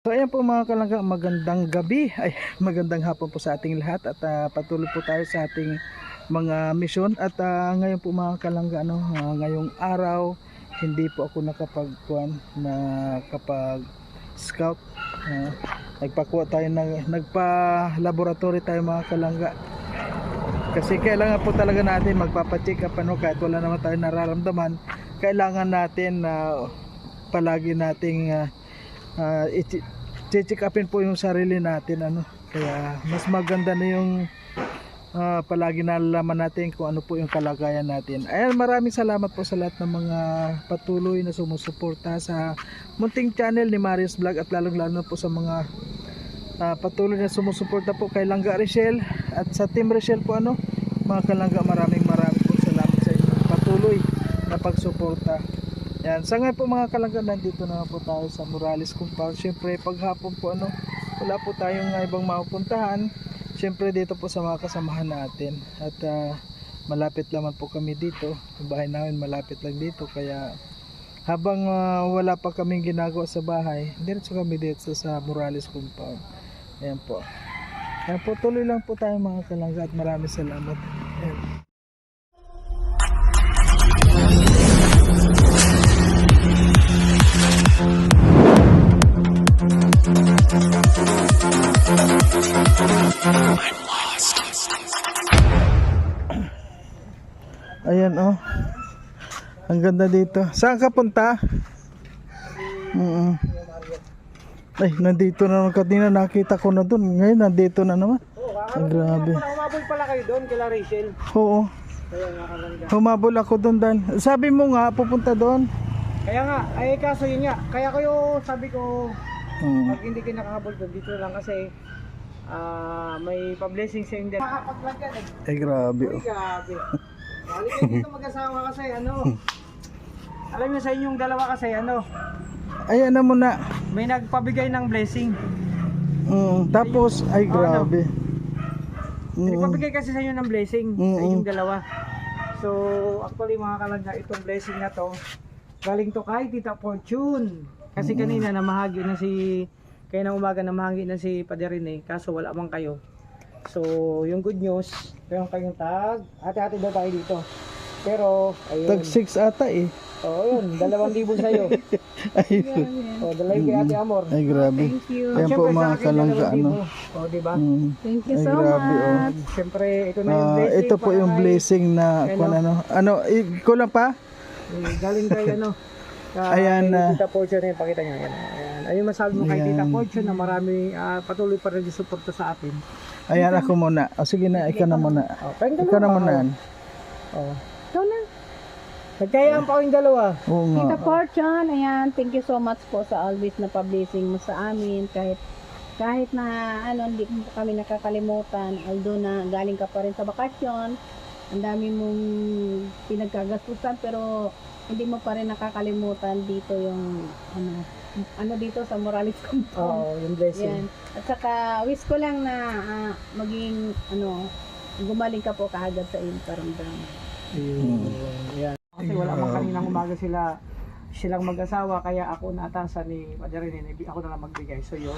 So ayan po mga kalangga, magandang gabi, ay magandang hapon po sa ating lahat at patuloy po tayo sa ating mga misyon at ngayon po mga kalangga, ngayong araw hindi po ako nakapag scout. Nagpakuha tayo nagpa-laboratory tayo mga kalangga. Kasi kailangan po talaga natin magpapa-check up kahit wala naman tayo nararamdaman. Kailangan natin palagi nating check upin po yung sarili natin kaya mas maganda na yung palagi nalalaman natin kung ano po yung kalagayan natin. Ayan, maraming salamat po sa lahat ng mga patuloy na sumusuporta sa munting channel ni Marius Vlog at lalong lalo po sa mga patuloy na sumusuporta po kay Langga Richelle at sa Team Richelle po mga kalangga, maraming po salamat sa inyong patuloy na pagsuporta. Yan, sa ngayon po mga kalangga, nandito na po tayo sa Morales Compound. Siyempre paghapon po wala po tayong ibang mapupuntahan. Siyempre dito po sa mga kasamahan natin. At malapit naman po kami dito. Yung bahay namin malapit lang dito. Kaya habang wala pa kaming ginagawa sa bahay, diretso kami dito sa Morales Compound. Ayan po. Ayan po, tuloy lang po tayo mga kalangga at maraming salamat. Ayan. Ayan ang ganda dito. Saan ka punta? Ay, nandito na naman kanina, nakita ko na dun. Ngayon nandito na naman. Grabe. Humabol pala kayo doon kila Rachel. Oo. Kaya nga kalangga. Humabol ako doon dahil sabi mo nga pupunta doon. Kaya nga, ay kaso yun nga. Kaya kayo sabi ko pag hindi kayo nakahabol doon dito lang kasi may pa-blessing sa hindi. Makapaglag yan eh. Ay grabe. Ay grabe. Bali kayo dito mag-asawa kasi alam niyo sa inyong dalawa kasi Ay mo na. may nagpabigay ng blessing. Tapos ay grabe. Nagpabigay kasi sa inyo ng blessing sa inyong dalawa. So actually mga kalangga, itong blessing na to galing to kay Tita Fortune. Kasi kanina namahagi na kaya ng umaga namahagi na si Padre Rene, kaso wala man kayo. So yung good news, meron kayong tag. Hati-hati daw tayo dito. Pero ayun. Tag 6 ata eh. Oo, yun, 2,000 sa'yo. Ayun. O, dalawin kay Ate Amor. Ay grabe. Thank you. Ayan po mga kalangga O, diba? Thank you Ay, so grabe, much. Siyempre, ito na yung blessing. Ito po yung blessing na kulang pa? Galing kay Ayan, Tita Fortune, pakita nyo. Ayan. Ayun masabi mo kay Tita Fortune na marami patuloy pa rin suporta sa atin. Ayan ako muna. Sige na, ikaw na muna. Ikaw na muna. Ikaw na. Nagkayaan pa kayong dalawa. Oo nga. Tita Fortune, ayan, thank you so much po sa always na pa-blessing mo sa amin. Kahit na hindi mo kami nakakalimutan, although na galing ka pa rin sa bakasyon, ang dami mong pinagkagastusan, pero hindi mo pa rin nakakalimutan dito yung dito sa Morales Compound. Oo, yung blessing. Yan. At saka wish ko lang na maging gumaling ka po kaagad sa iyong karamdaman. Yan. Kasi wala man kaninang umaga silang mag-asawa, kaya ako naatasan ni Padre Rene, ako na lang magbigay. So yun.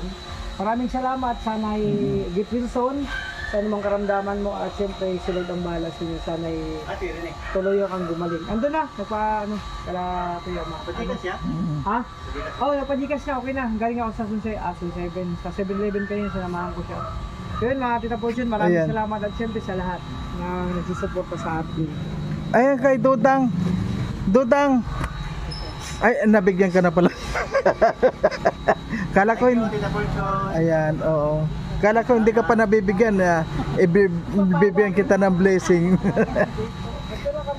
Maraming salamat. Sana'y Git Wilson, sa anumang karamdaman mo, at siyempre sila ang bahala sa inyo. Sana'y tuloy kang gumaling. Ando na, kala Kuya Ma. Pajikas siya? Ha? Oo, napajikas siya, okay na. Galing ako sa Sunsay, sa 7-Eleven kanina, sinamahan ko siya. So yun mga Tita Fortune, maraming salamat at siyempre sa lahat na nagsusuporta sa atin. Ayan kay Dudang. Ay, nabigyan ka na pala. Kala ko ayan, oo. Kala ko hindi ka pa nabibigyan. Bibigyan kita ng blessing.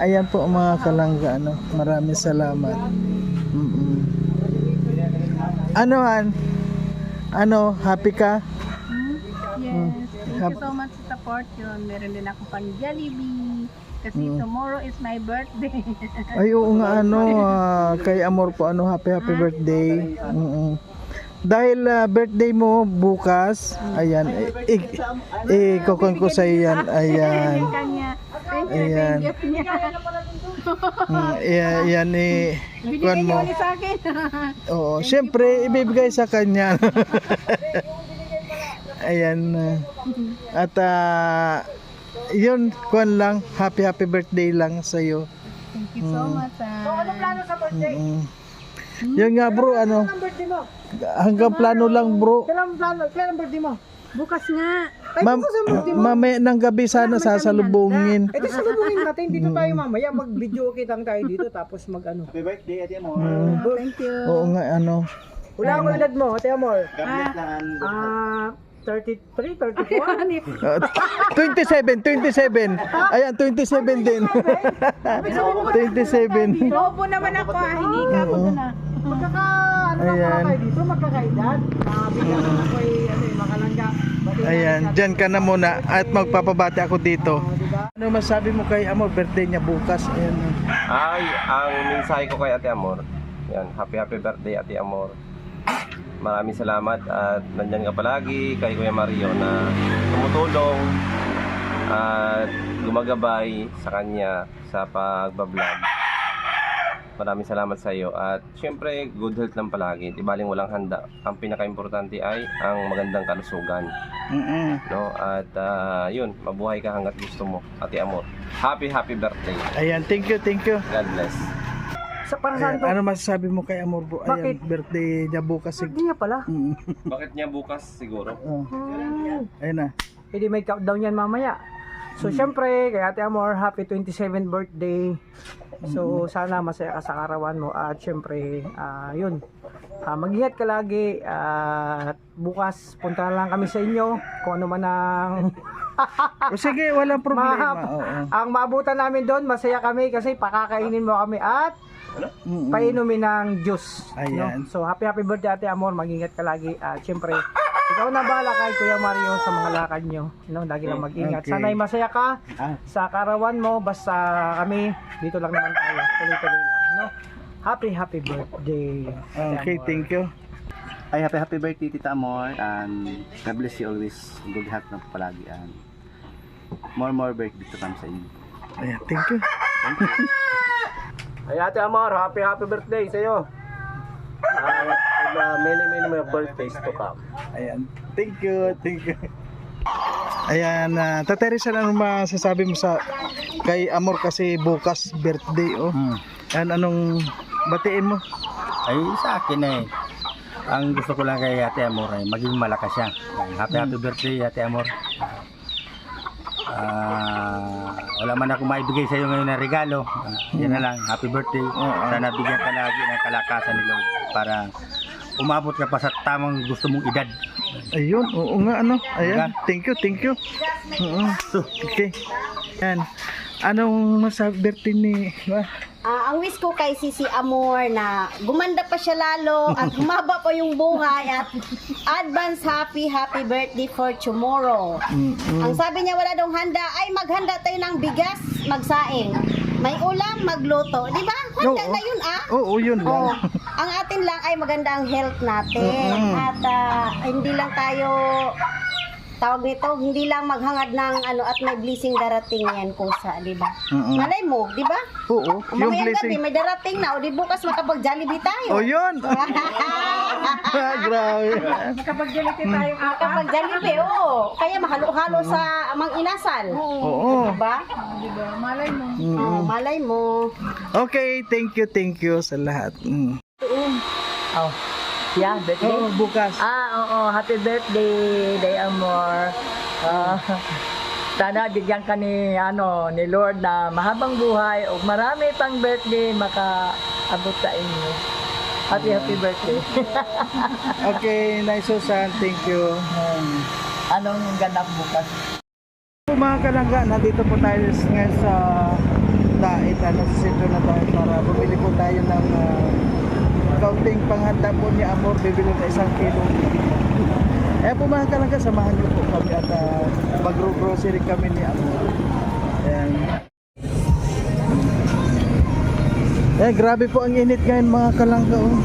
Ayan po mga kalangga. Maraming salamat. Happy ka? Yes. Thank you so much, Tita Fortune. Meron din ako pang Jollibee. Kasi tomorrow is my birthday. Ay, oo nga, kay Amor po, happy birthday. Dahil birthday mo bukas, ayan, ikukon ko sa iyan, ayan. Thank you. Ayan. Thank you. Yan Binigay mo. niyo ulit sa akin. Oo, syempre ibibigay sa kanya. Ayan. At yun, kuan lang. Happy birthday lang sa iyo. Thank you so much. Ano plano sa birthday? Yun nga bro, ano, Kailan ang birthday mo? hanggang plano lang bro. Kailan ang birthday mo? Bukas nga. Mamaya ng gabi sana sasalubungin. Ito salubungin natin, dito tayo mamaya, mag-video kitang tayo dito, tapos mag-ano. Happy birthday, Ate Amor. Thank you. Oo nga, ano. Wala akong edad mo, Ate Amor. God bless na 33, 34? 27. Ayan, 27 din. 27. Lobo naman ako. Hindi ka ako na. Ano lang Ayan. tayo dito, magkakaedad. Bigyan ko ako makalangga. Ayan, dyan ka na muna at magpapabati ako dito. Diba? Ano masabi mo kay Amor? Birthday niya bukas. Ayan. Ang mensahe ko kay Ate Amor, yan, happy birthday Ate Amor. Maraming salamat at nandiyan ka palagi kay Kuya Mario na tumutulong at gumagabay sa kanya sa pagbablog. Maraming salamat sa iyo at syempre good health lang palagi, di baling walang handa. Ang pinaka-importante ay ang magandang kalusugan, no? At yun, mabuhay ka hangga't gusto mo, Ate Amor. Happy birthday. Ayan, thank you. God bless. Para saan Ayan, to? ano masasabi mo kay Amor bro? Ayan, Bakit? birthday niya bukas. Hindi niya pala. Bakit niya bukas siguro? Oh, ayun na. Hindi may countdown yan mamaya. So, syempre, kay Ate Amor, happy 27th birthday. So, sana masaya ka sa karawan mo. At syempre, yun. Mag-ingat ka lagi. At bukas, punta na lang kami sa inyo. Kung ano man ang O sige, walang problema. Oo. ang maabutan namin doon. Masaya kami kasi pakakainin mo kami at painumin ng juice. Ayan. No? So, happy birthday Ate Amor. Mag-ingat ka lagi. At syempre, ikaw na bahala kay Kuya Mario sa mga lakad nyo. No? Lagi lang mag-ingat. Okay. Sana'y masaya ka sa karawan mo. Basta kami, dito lang naman tayo. Tuloy-tuloy lang. No? Happy birthday. Ate Okay, Amor. thank you. Ay, happy birthday, Tita Amor. And God bless you always. Good health na palagi. And more birthday to come sa inyo. Ayan, thank you. Ay Ate Amor, happy birthday sa iyo. Many more birthdays to come. Ayan, thank you. Ayan, Tate Rizal, ano masasabi mo sa kay Amor kasi bukas birthday, oh. Ayan, anong batiin mo? Ay, sa akin ang gusto ko lang kay Ate Amor ay maging malakas siya. Happy birthday, Ate Amor. Wala man ako maibigay sa iyo ngayon na regalo. Yan na lang, happy birthday. Sana bigyan ka lagi ng kalakasan ni Lord para umabot ka pa sa tamang gusto mong edad. Ayun, oo nga, ano. Ayan, thank you. Okay. Ayan, anong masabi birthday ni... Ang wish ko kay Sisi Amor na gumanda pa siya lalo at humaba pa yung buhay at advance happy birthday for tomorrow. Ang sabi niya wala daw handa ay maghanda tayo ng bigas, magsaing. May ulam, magluto. Di ba? Handa na yun Oo, yun lang. Oo. Ang atin lang ay maganda ang health natin. At hindi lang tayo tawag nito, hindi lang maghangad ng ano at may blessing darating yan kusa, di ba? Malay mo, di ba? Oo, yung Mamayang gabi blessing. may darating na o di bukas makapag-Jollibee tayo. Oh, yun. Grabe. Kapag-jaliti tayo. Kapag Jollibee, oo. Kaya mahalo-halo sa amang inasal. Oo. Diba? Malay mo. Oo, malay mo. Okay, thank you sa lahat. Oh. Yeah, birthday. Oo, bukas. Oo, happy birthday, Day Amor. Sana bigyan ka ni Lord na mahabang buhay o marami pang birthday makaabot sa inyo. Happy birthday. Okay, nice Susan, thank you. Anong ganap bukas? Mga kalangga, nandito po tayo ngayon sa Dait, sa sentro na tayo para bumili po tayo ng kaunting panghanda po ni Amor, bibili na 1 kilo. Eh po mga kalangga, samahan niyo po kami at mag-grocery kami ni Amor. Ayan. Grabe po ang init ngayon mga kalangga. Oh.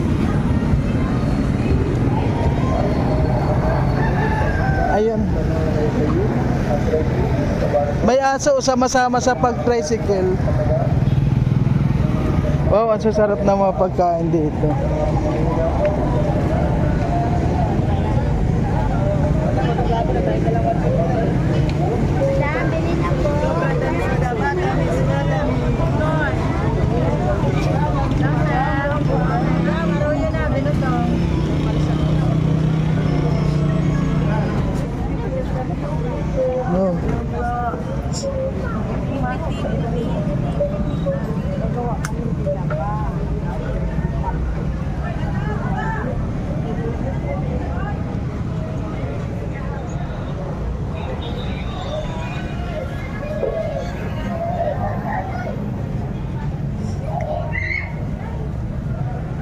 Ayun. May aso sama-sama sa pag-tricycle. Wow, ang sasarap ng mga pagkain dito. No.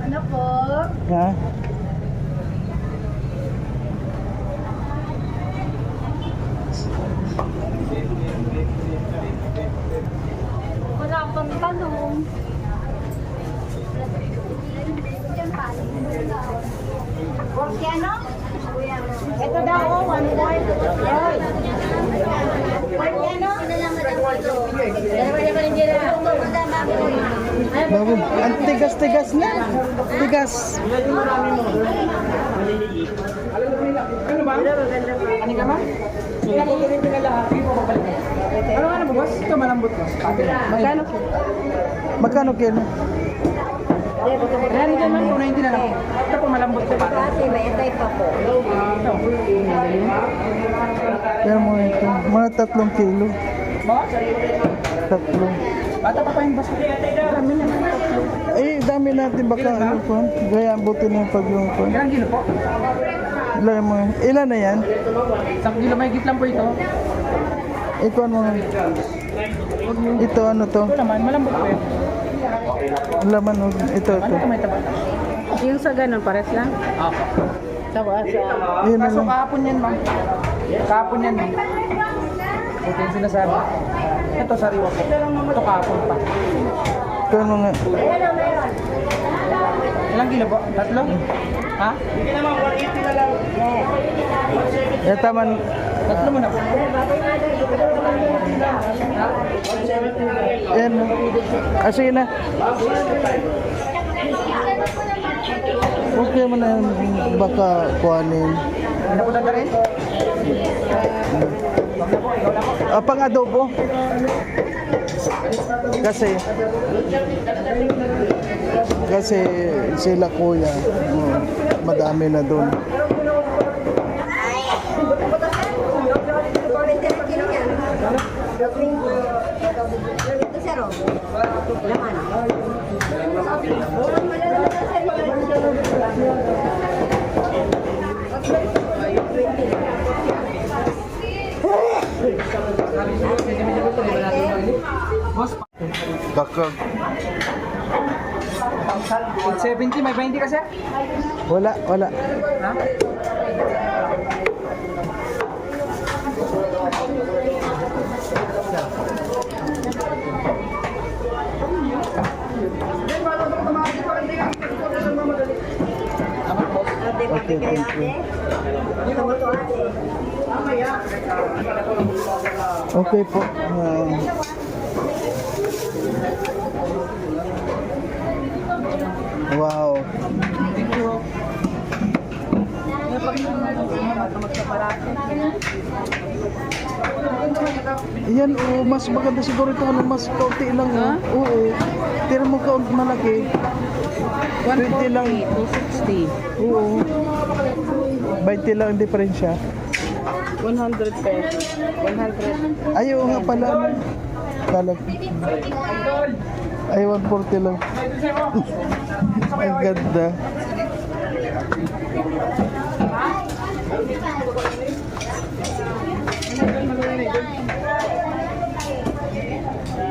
Ano po? Ha? Wala pang tanong. Porque ano? Ito daw, oh, 1 quart. Yoy. Porque ano? Bago, ang tigas-tigas na. Tigas. Ano ba? Ano ka man? Pinag-iinit na lahat. Ano nga mo, boss? Ito malambot ko. Magkano po? Magkano kilo? Ayan dyan man, 290 na lang. Ito po malambot ko pa. Kasi may etay pa po. Ito. Kaya mo ito. Mga 3 kilo. Boss? 3. Bata pa pa yung boss. Dami na. Eh, dami natin baka ano po. Gaya buti na yung paglungkot. Ilang kilo po? Ilan mo? Ilan na yan? 1 kilo may lang po ito. Ikaw mo. Ito ano to? Ito naman, malambot po yun. Laman mo. Ito. Ano ito may taba? Yung sa ganun, pares lang? Ako. Tapos, Yun na Kaso lang. kahapon yan, ma'am. Kahapon yan, ma'am. Ito yung sinasabi. Ito sariwa po. Ito kahapon pa. Ikaw mo nga. Ilang kilo po? 3? Ha? Eh, taman. 3 muna po. Yan. Sige na. Okay mo na yan. Baka kuhanin. Hindi na po dadarin? Pang adobo. Kasi sila kuya, madami na doon. Kakag. 70, may 20 kasi? Wala. Ha? Okay, thank you. Okay po. Wow. Yan, mas maganda siguro ito ano, mas kaunti lang. Oo. Tira mo kaunti malaki. 20 lang. 260. Oo. 20 lang ang diferensya. 100 pesos. 100. Ayaw nga pala. Kala ko. Ay, 140 lang. Ang ganda.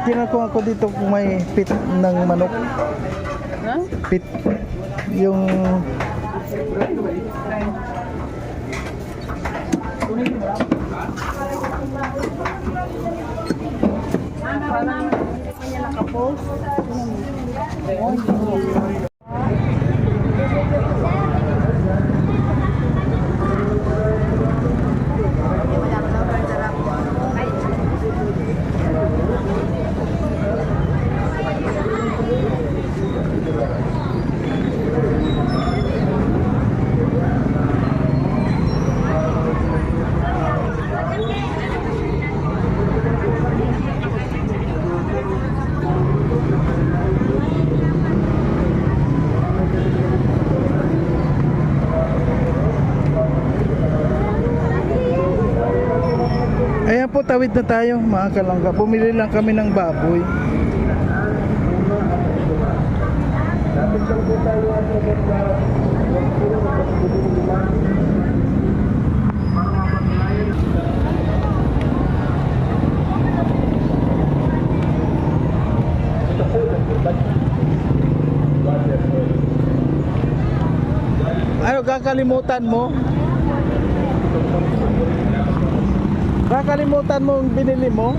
Tingnan ko ako dito kung may pit ng manok. Ha? Pit. Yung... na po, tawid na tayo mga kalangga. Bumili lang kami ng baboy. Ano kakalimutan mo? Kakalimutan mo yung binili mo?